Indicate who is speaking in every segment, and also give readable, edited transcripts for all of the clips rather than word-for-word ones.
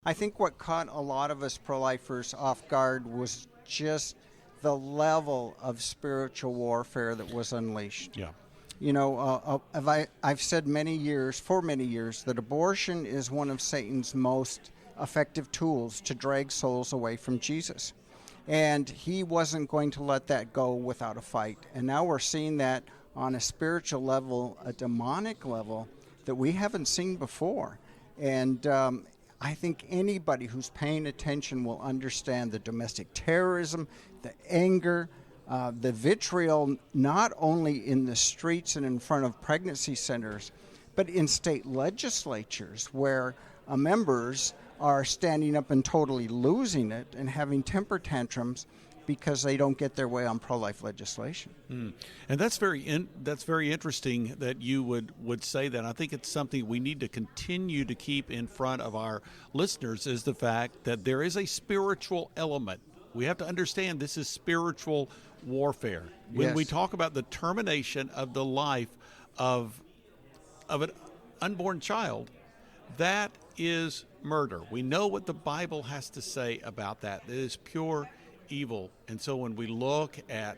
Speaker 1: I think what caught a lot of us pro-lifers off guard was just the level of spiritual warfare that was unleashed.
Speaker 2: Yeah.
Speaker 1: You know, I've said for many years, that abortion is one of Satan's most effective tools to drag souls away from Jesus. And he wasn't going to let that go without a fight. And now we're seeing that on a spiritual level, a demonic level that we haven't seen before. And I think anybody who's paying attention will understand the domestic terrorism, the anger, the vitriol, not only in the streets and in front of pregnancy centers, but in state legislatures where members are standing up and totally losing it and having temper tantrums because they don't get their way on pro-life legislation.
Speaker 2: And that's very interesting that you would say that. I think it's something we need to continue to keep in front of our listeners, is the fact that there is a spiritual element. We have to understand this is spiritual warfare. When we talk about the termination of the life of an unborn child, that is murder. We know what the Bible has to say about that. It is pure evil. And so when we look at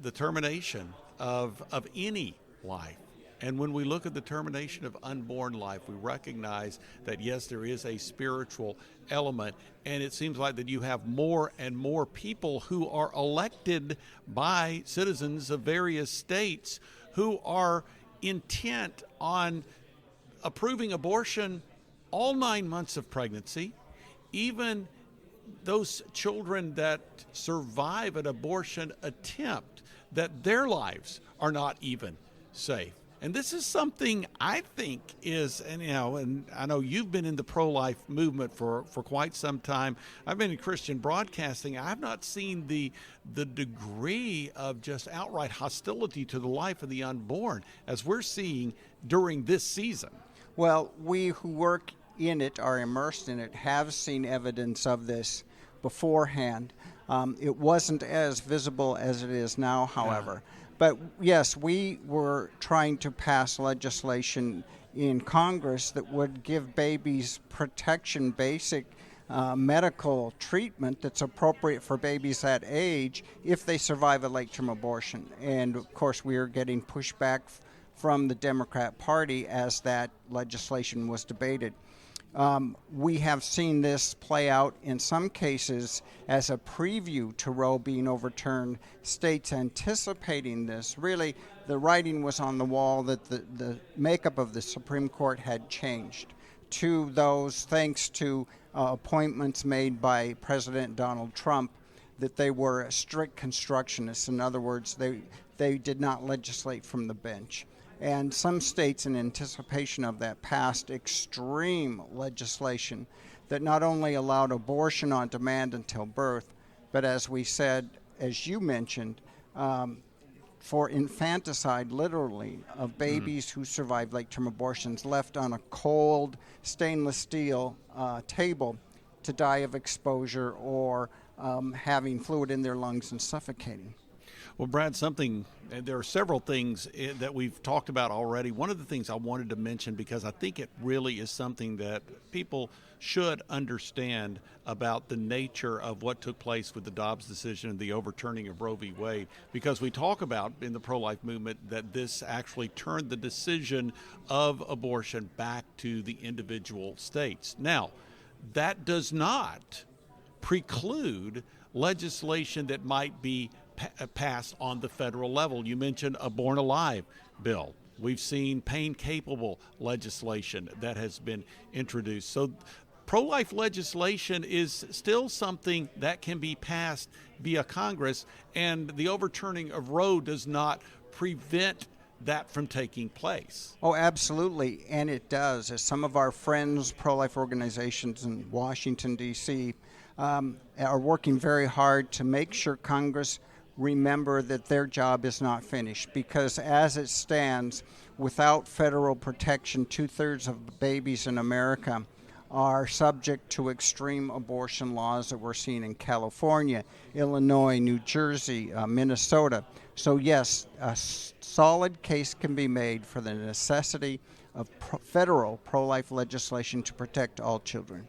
Speaker 2: the termination of any life, and when we look at the termination of unborn life, we recognize that, yes, there is a spiritual element. And it seems like that you have more and more people who are elected by citizens of various states who are intent on approving abortion all 9 months of pregnancy, even those children that survive an abortion attempt, that their lives are not even safe. And this is something I think is, and I know you've been in the pro-life movement for quite some time. I've been in Christian broadcasting. I've not seen the degree of just outright hostility to the life of the unborn as we're seeing during this season.
Speaker 1: Well, we who work in it, are immersed in it, have seen evidence of this beforehand. It wasn't as visible as it is now, however. Yeah. But yes, we were trying to pass legislation in Congress that would give babies protection, basic medical treatment that's appropriate for babies that age if they survive a late-term abortion. And of course, we are getting pushback from the Democrat Party as that legislation was debated. We have seen this play out in some cases as a preview to Roe being overturned, states anticipating this. Really, the writing was on the wall that the makeup of the Supreme Court had changed to those, thanks to appointments made by President Donald Trump, that they were strict constructionists. In other words, they did not legislate from the bench. And some states, in anticipation of that, passed extreme legislation that not only allowed abortion on demand until birth, but as we said, as you mentioned, for infanticide, literally, of babies who survived late-term abortions left on a cold stainless steel table to die of exposure or having fluid in their lungs and suffocating.
Speaker 2: Well, Brad, there are several things that we've talked about already. One of the things I wanted to mention, because I think it really is something that people should understand about the nature of what took place with the Dobbs decision and the overturning of Roe v. Wade, because we talk about in the pro-life movement that this actually turned the decision of abortion back to the individual states. Now, that does not preclude legislation that might be passed on the federal level. You mentioned a Born Alive bill. We've seen pain-capable legislation that has been introduced. So pro-life legislation is still something that can be passed via Congress, and the overturning of Roe does not prevent that from taking place.
Speaker 1: Oh, absolutely, and it does. As some of our friends, pro-life organizations in Washington, D.C., are working very hard to make sure Congress remember that their job is not finished, because as it stands, without federal protection, 2/3 of babies in America are subject to extreme abortion laws that we're seeing in California, Illinois, New Jersey, Minnesota. So yes, a solid case can be made for the necessity of federal pro-life legislation to protect all children.